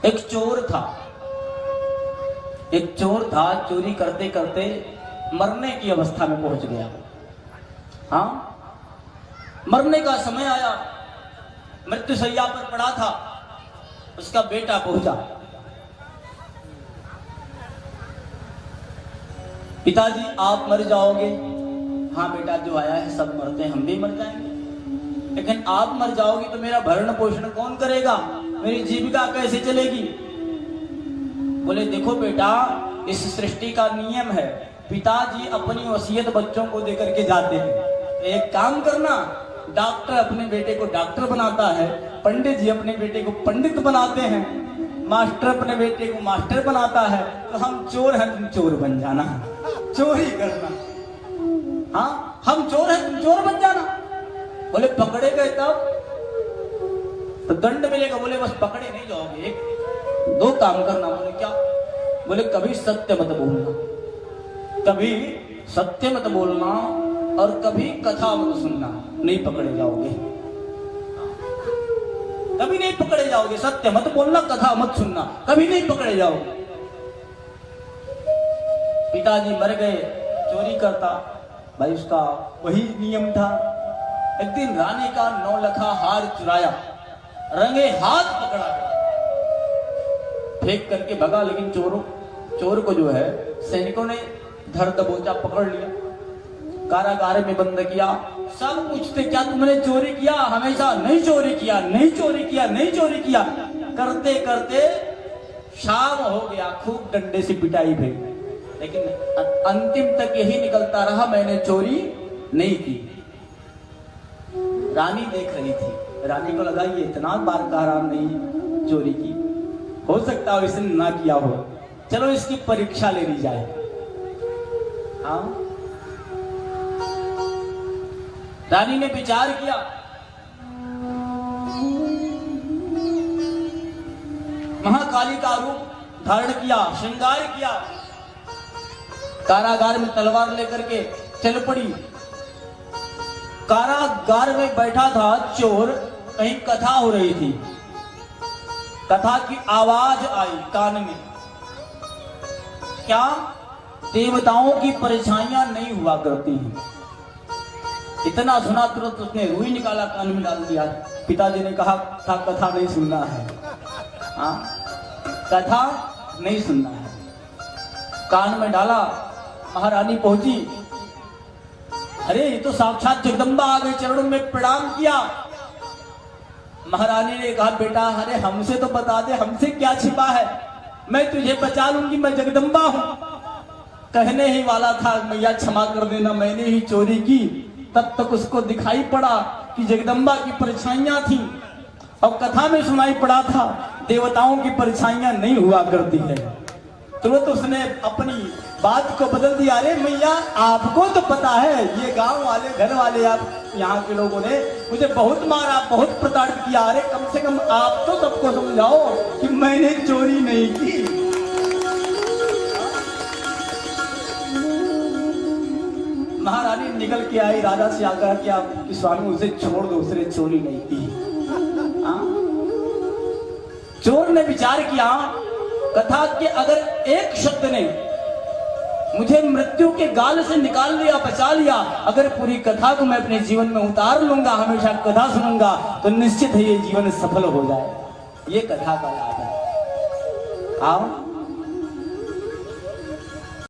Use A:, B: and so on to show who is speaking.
A: एक चोर था, चोरी करते करते मरने की अवस्था में पहुंच गया। हाँ, मरने का समय आया, मृत्यु शैया पर पड़ा था। उसका बेटा पहुंचा, पिताजी आप मर जाओगे। हाँ बेटा, जो आया है सब मरते हैं, हम भी मर जाएंगे, लेकिन आप मर जाओगे तो मेरा भरण पोषण कौन करेगा, मेरी जीविका कैसे चलेगी। बोले देखो बेटा, इस सृष्टि का नियम है, पिताजी अपनी वसीयत बच्चों को देकर के जाते हैं। एक काम करना, डॉक्टर अपने बेटे को डॉक्टर बनाता है, पंडित जी अपने बेटे को पंडित बनाते हैं, मास्टर अपने बेटे को मास्टर बनाता है, तो हम चोर हैं, तुम चोर बन जाना, चोरी करना। हाँ, हम चोर हैं, तुम चोर बन जाना। बोले पकड़े गए तब तो दंड मिलेगा। बोले बस पकड़े नहीं जाओगे, एक दो काम करना। बोले क्या? बोले कभी सत्य मत बोलना, कभी सत्य मत बोलना, और कभी कथा मत सुनना, नहीं पकड़े जाओगे, कभी नहीं पकड़े जाओगे। सत्य मत बोलना, कथा मत सुनना, कभी नहीं पकड़े जाओगे। पिताजी मर गए, चोरी करता भाई, उसका वही नियम था। एक दिन रानी का 9 लखा हार चुराया, रंगे हाथ पकड़ा गया, फेंक करके भगा। लेकिन चोर को जो है सैनिकों ने धर दबोचा, पकड़ लिया, कारागार में बंद किया। सब पूछते क्या तुमने चोरी किया? हमेशा नहीं चोरी किया, नहीं चोरी किया, नहीं चोरी किया। करते करते शाम हो गया, खूब डंडे से पिटाई भई, लेकिन अंतिम तक यही निकलता रहा, मैंने चोरी नहीं की। रानी देख रही थी, रानी को लगा ये इतना बार कह रहा नहीं चोरी की, हो सकता है इसने ना किया हो, चलो इसकी परीक्षा ले ली जाए। हाँ, रानी ने विचार किया, महाकाली का रूप धारण किया, श्रृंगार किया, कारागार में तलवार लेकर के चल पड़ी। कारागार में बैठा था चोर, कहीं कथा हो रही थी, कथा की आवाज आई कान में। क्या? देवताओं की परछाइयां नहीं हुआ करती हैं। इतना सुना, तुरंत उसने रुई निकाला, कान में डाल दिया। पिताजी ने कहा था कथा नहीं सुनना है। हाँ, कथा नहीं सुनना है। कान में डाला, महारानी पहुंची, अरे ये तो साक्षात जगदम्बा आ गई, चरणों में प्रणाम किया। महारानी ने कहा बेटा, अरे हमसे तो बता दे, हमसे क्या छिपा है, मैं तुझे बचा लूंगी, मैं जगदम्बा हूं। कहने ही वाला था, मैया क्षमा कर देना, मैंने ही चोरी की। तब तक उसको दिखाई पड़ा कि जगदम्बा की परछाइयां थी, और कथा में सुनाई पड़ा था देवताओं की परछाइयां नहीं हुआ करती है। तुरंत उसने अपनी बात को बदल दिया, अरे मैया आपको तो पता है, ये गांव वाले, घर वाले, आप यहाँ के लोगों ने मुझे बहुत मारा, बहुत प्रताड़ित किया, अरे कम से कम आप तो सबको समझाओ कि मैंने चोरी नहीं की। महारानी निकल के आई, राजा से आकर कि आप स्वामी उसे छोड़ दो, उसने चोरी नहीं की। चोर ने विचार किया, कथा के अगर एक शब्द ने मुझे मृत्यु के गाल से निकाल लिया, बचा लिया, अगर पूरी कथा को मैं अपने जीवन में उतार लूंगा, हमेशा कथा सुनूंगा, तो निश्चित है ये जीवन सफल हो जाए। ये कथा का लाभ है। आओ